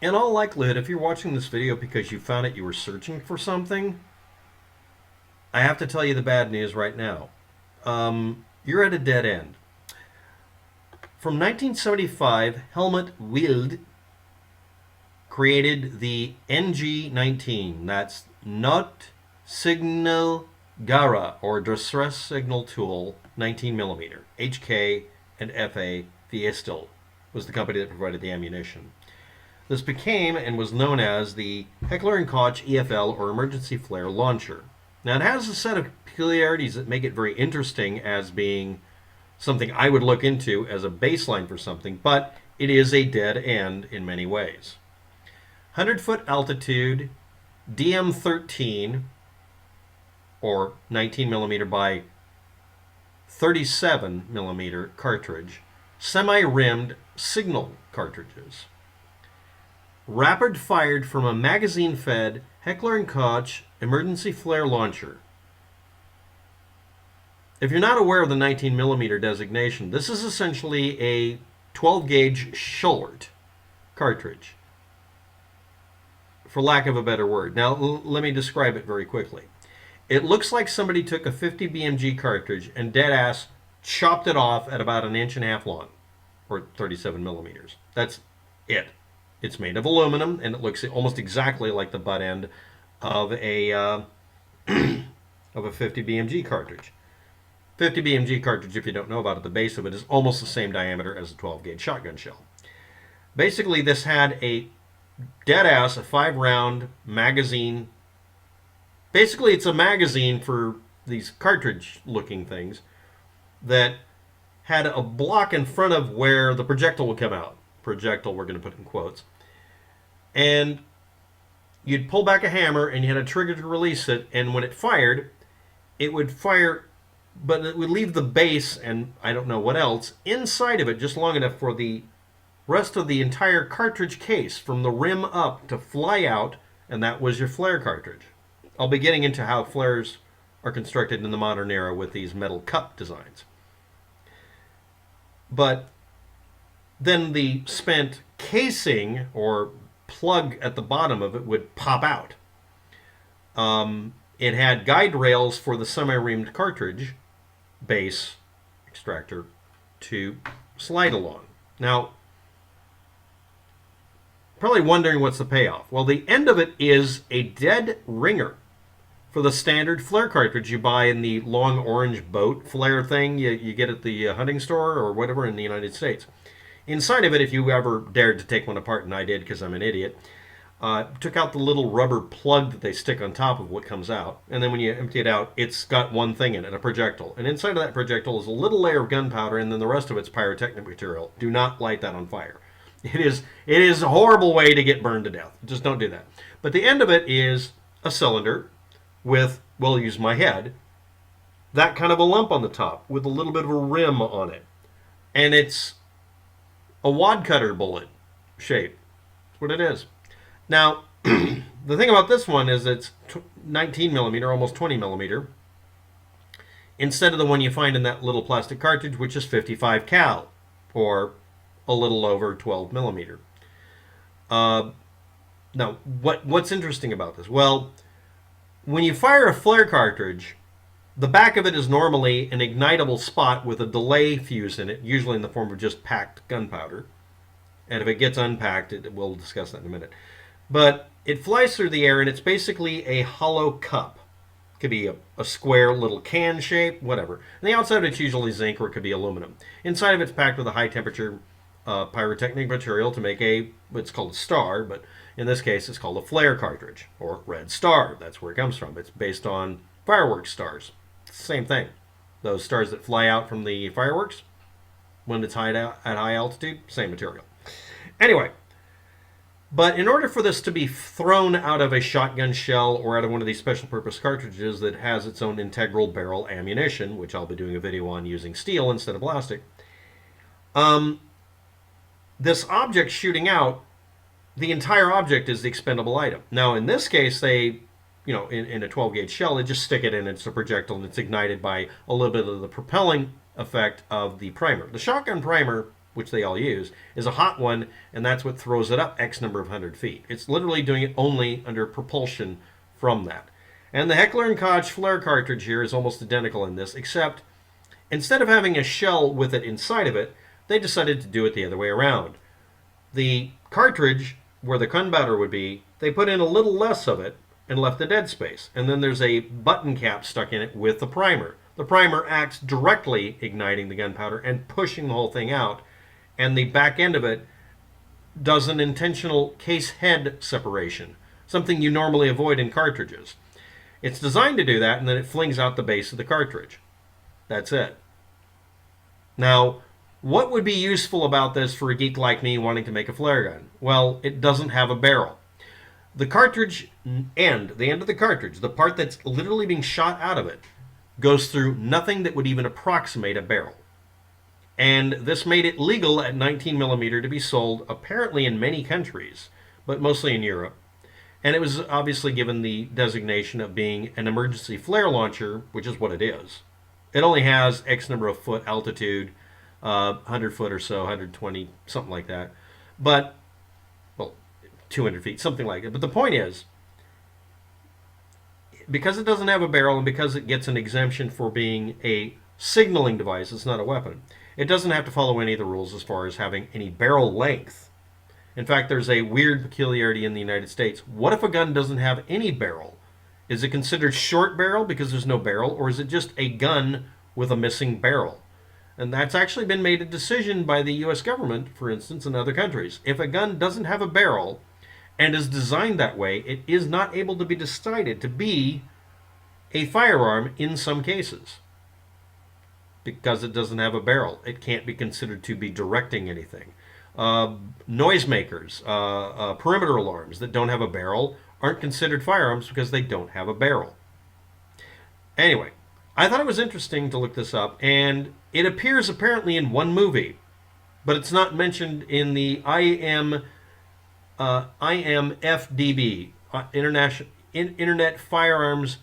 In all likelihood, if you're watching this video because you found it you were searching for something, I have to tell you the bad news right now. You're at a dead end. From 1975, Helmut Wild created the NG-19. That's Not Signal Gara, or Distress Signal Tool, 19mm. HK and FA Viestel was the company that provided the ammunition. This became and was known as the HECKLER and KOCH EFL, or Emergency Flare Launcher. Now, it has a set of peculiarities that make it very interesting as being something I would look into as a baseline for something, but it is a dead end in many ways. 100-foot altitude, DM-13, or 19mm by 37mm cartridge, semi-rimmed signal cartridges. Rapid fired from a magazine-fed HECKLER & KOCH emergency flare launcher. If you're not aware of the 19mm designation, this is essentially a 12-gauge short cartridge, for lack of a better word. Now, let me describe it very quickly. It looks like somebody took a 50 BMG cartridge and dead-ass chopped it off at about 1.5 inches long, or 37mm. That's it. It's made of aluminum, and it looks almost exactly like the butt end of a of a 50 BMG cartridge. 50 BMG cartridge, if you don't know about it, the base of it is almost the same diameter as a 12-gauge shotgun shell. Basically, this had a dead-ass, a 5-round magazine. Basically, it's a magazine for these cartridge-looking things that had a block in front of where the projectile would come out. Projectile, we're going to put in quotes. And you'd pull back a hammer, and you had a trigger to release it, and when it would fire, but it would leave the base and I don't know what else inside of it just long enough for the rest of the entire cartridge case from the rim up to fly out, and that was your flare cartridge. I'll be getting into how flares are constructed in the modern era with these metal cup designs. But then the spent casing or plug at the bottom of it would pop out. It had guide rails for the semi-reamed cartridge base extractor to slide along. Now, probably wondering what's the payoff. Well, the end of it is a dead ringer for the standard flare cartridge you buy in the long orange boat flare thing you get at the hunting store or whatever in the United States. Inside of it, if you ever dared to take one apart, and I did because I'm an idiot, took out the little rubber plug that they stick on top of what comes out, and then when you empty it out, it's got one thing in it, a projectile. And inside of that projectile is a little layer of gunpowder, and then the rest of it's pyrotechnic material. Do not light that on fire. It is a horrible way to get burned to death. Just don't do that. But the end of it is a cylinder with, we'll use my head, that kind of a lump on the top with a little bit of a rim on it. And it's a wad cutter bullet shape. That's what it is. Now, the thing about this one is it's 19mm, almost 20mm, instead of the one you find in that little plastic cartridge, which is 55 cal, or a little over 12mm. Now, what's interesting about this? Well, when you fire a flare cartridge, the back of it is normally an ignitable spot with a delay fuse in it, usually in the form of just packed gunpowder. And if it gets unpacked, we'll discuss that in a minute. But it flies through the air, and it's basically a hollow cup. It could be a square little can shape, whatever. And the outside of it's usually zinc, or it could be aluminum. Inside of it's packed with a high-temperature pyrotechnic material to make what's called a star, but in this case it's called a flare cartridge, or red star. That's where it comes from. It's based on fireworks stars. It's the same thing. Those stars that fly out from the fireworks when it's at high altitude, same material. Anyway, but in order for this to be thrown out of a shotgun shell or out of one of these special purpose cartridges that has its own integral barrel ammunition, which I'll be doing a video on using steel instead of plastic, this object shooting out, the entire object is the expendable item. Now, in this case, they, in a 12-gauge shell, they just stick it in, it's a projectile, and it's ignited by a little bit of the propelling effect of the primer. The shotgun primer which they all use, is a hot one, and that's what throws it up X number of 100 feet. It's literally doing it only under propulsion from that. And the Heckler & Koch flare cartridge here is almost identical in this, except instead of having a shell with it inside of it, they decided to do it the other way around. The cartridge, where the gunpowder would be, they put in a little less of it and left a dead space. And then there's a button cap stuck in it with the primer. The primer acts directly igniting the gunpowder and pushing the whole thing out. And the back end of it does an intentional case head separation, something you normally avoid in cartridges. It's designed to do that, and then it flings out the base of the cartridge. That's it. Now, what would be useful about this for a geek like me wanting to make a flare gun? Well, it doesn't have a barrel. The cartridge end, the end of the cartridge, the part that's literally being shot out of it, goes through nothing that would even approximate a barrel. And this made it legal at 19 millimeter to be sold apparently in many countries, but mostly in Europe. And it was obviously given the designation of being an emergency flare launcher, which is what it is. It only has X number of foot altitude, 100 foot or so, 120, something like that. But, well, 200 feet, something like that. But the point is, because it doesn't have a barrel and because it gets an exemption for being a signaling device, it's not a weapon, it doesn't have to follow any of the rules as far as having any barrel length. In fact, there's a weird peculiarity in the United States. What if a gun doesn't have any barrel? Is it considered short barrel because there's no barrel, or is it just a gun with a missing barrel? And that's actually been made a decision by the U.S. government, for instance, in other countries. If a gun doesn't have a barrel and is designed that way, it is not able to be decided to be a firearm in some cases. Because it doesn't have a barrel, it can't be considered to be directing anything. Noisemakers, perimeter alarms that don't have a barrel aren't considered firearms because they don't have a barrel. Anyway, I thought it was interesting to look this up, and it appears apparently in one movie, but it's not mentioned in the IMFDB, International Internet Firearms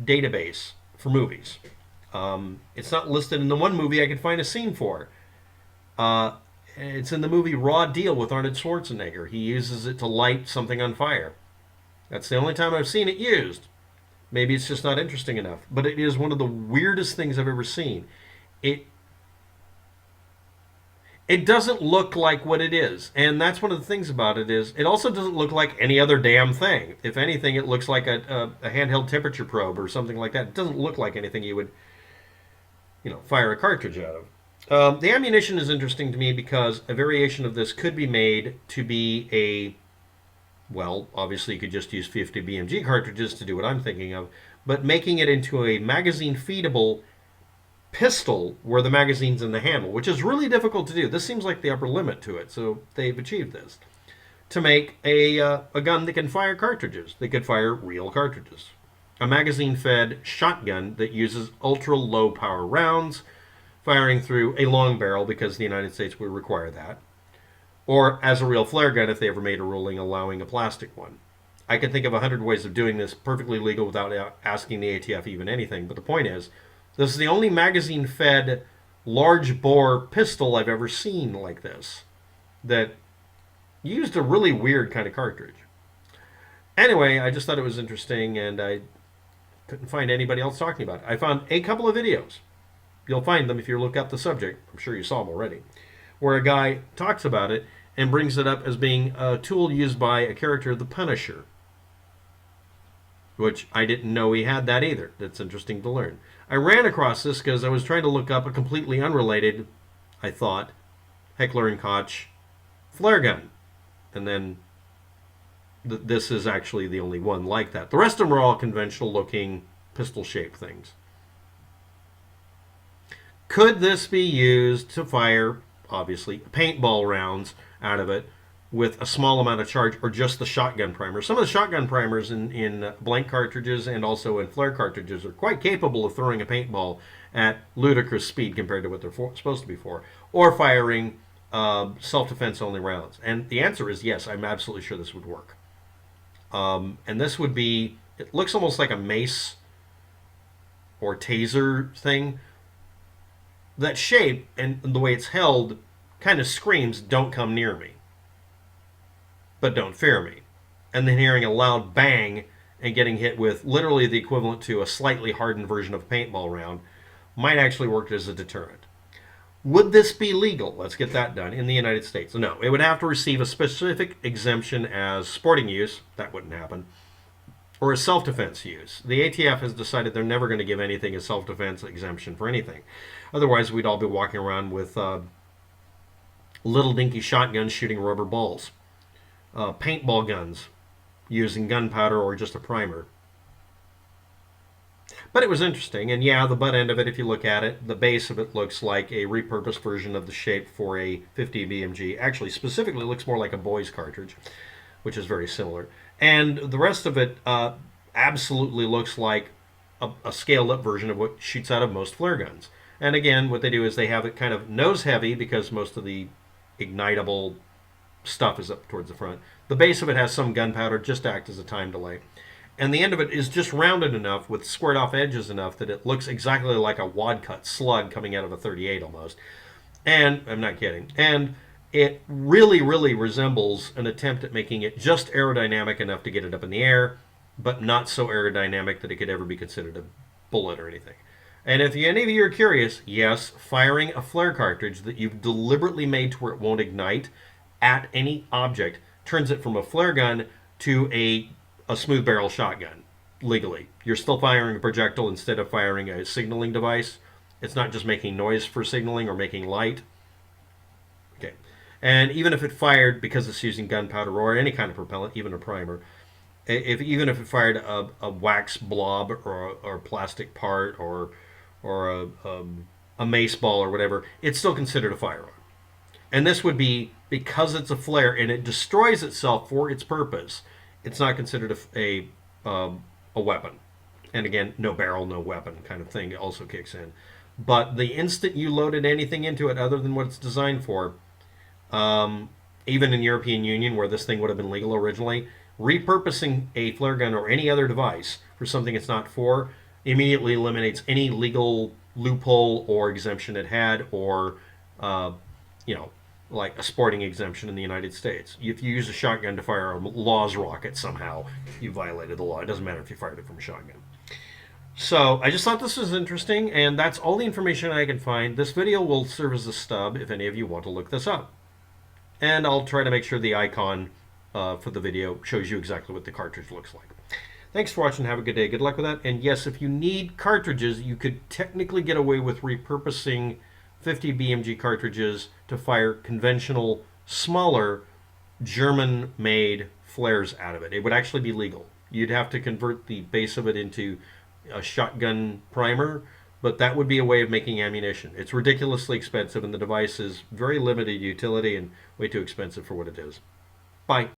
Database for movies. It's not listed in the one movie I could find a scene for. It's in the movie Raw Deal with Arnold Schwarzenegger. He uses it to light something on fire. That's the only time I've seen it used. Maybe it's just not interesting enough. But it is one of the weirdest things I've ever seen. It doesn't look like what it is. And that's one of the things about it is it also doesn't look like any other damn thing. If anything, it looks like a handheld temperature probe or something like that. It doesn't look like anything you would, fire a cartridge out of. The ammunition is interesting to me because a variation of this could be made to be obviously you could just use 50 BMG cartridges to do what I'm thinking of, but making it into a magazine feedable pistol where the magazine's in the handle, which is really difficult to do. This seems like the upper limit to it, so they've achieved this. To make a gun that can fire cartridges. They could fire real cartridges. A magazine-fed shotgun that uses ultra-low power rounds, firing through a long barrel because the United States would require that, or as a real flare gun if they ever made a ruling allowing a plastic one. I can think of 100 ways of doing this perfectly legal without asking the ATF even anything, but the point is, this is the only magazine-fed large-bore pistol I've ever seen like this that used a really weird kind of cartridge. Anyway, I just thought it was interesting, and I couldn't find anybody else talking about it. I found a couple of videos. You'll find them if you look up the subject. I'm sure you saw them already. Where a guy talks about it and brings it up as being a tool used by a character, the Punisher. Which I didn't know he had that either. That's interesting to learn. I ran across this because I was trying to look up a completely unrelated, I thought, Heckler & Koch flare gun. And then this is actually the only one like that. The rest of them are all conventional looking pistol-shaped things. Could this be used to fire, obviously, paintball rounds out of it with a small amount of charge, or just the shotgun primer? Some of the shotgun primers in blank cartridges and also in flare cartridges are quite capable of throwing a paintball at ludicrous speed compared to what they're supposed to be for, or firing self-defense only rounds. And the answer is yes, I'm absolutely sure this would work. And this would be, it looks almost like a mace or taser thing. That shape and the way it's held kind of screams, "Don't come near me, but don't fear me." And then hearing a loud bang and getting hit with literally the equivalent to a slightly hardened version of a paintball round might actually work as a deterrent. Would this be legal? Let's get that done in the United States. No, it would have to receive a specific exemption as sporting use. That wouldn't happen. Or as self-defense use. The ATF has decided they're never going to give anything a self-defense exemption for anything. Otherwise, we'd all be walking around with little dinky shotguns shooting rubber balls, paintball guns using gunpowder or just a primer. But it was interesting, and yeah, the butt end of it, if you look at it, the base of it looks like a repurposed version of the shape for a 50 BMG. Actually, specifically looks more like a boy's cartridge, which is very similar. And the rest of it absolutely looks like a scaled-up version of what shoots out of most flare guns. And again, what they do is they have it kind of nose-heavy because most of the ignitable stuff is up towards the front. The base of it has some gunpowder just to act as a time delay. And the end of it is just rounded enough with squared off edges enough that it looks exactly like a wad cut slug coming out of a 38 almost. And I'm not kidding. And it really, really resembles an attempt at making it just aerodynamic enough to get it up in the air, but not so aerodynamic that it could ever be considered a bullet or anything. And if any of you are curious, yes, firing a flare cartridge that you've deliberately made to where it won't ignite at any object turns it from a flare gun to a smooth barrel shotgun legally. You're still firing a projectile instead of firing a signaling device. It's not just making noise for signaling or making light. Okay. And even if it fired, because it's using gunpowder or any kind of propellant, even a primer, even if it fired a wax blob or a plastic part or a mace ball or whatever, it's still considered a firearm. And this would be, because it's a flare and it destroys itself for its purpose, it's not considered a weapon. And again, no barrel, no weapon kind of thing also kicks in. But the instant you loaded anything into it other than what it's designed for, even in European Union where this thing would have been legal originally, repurposing a flare gun or any other device for something it's not for immediately eliminates any legal loophole or exemption it had, or like a sporting exemption in the United States. If you use a shotgun to fire a Laws rocket somehow, you violated the law. It doesn't matter if you fired it from a shotgun. So I just thought this was interesting, and that's all the information I can find. This video will serve as a stub if any of you want to look this up. And I'll try to make sure the icon for the video shows you exactly what the cartridge looks like. Thanks for watching. Have a good day. Good luck with that. And yes, if you need cartridges, you could technically get away with repurposing 50 BMG cartridges to fire conventional, smaller, German-made flares out of it. It would actually be legal. You'd have to convert the base of it into a shotgun primer, but that would be a way of making ammunition. It's ridiculously expensive, and the device is very limited utility and way too expensive for what it is. Bye.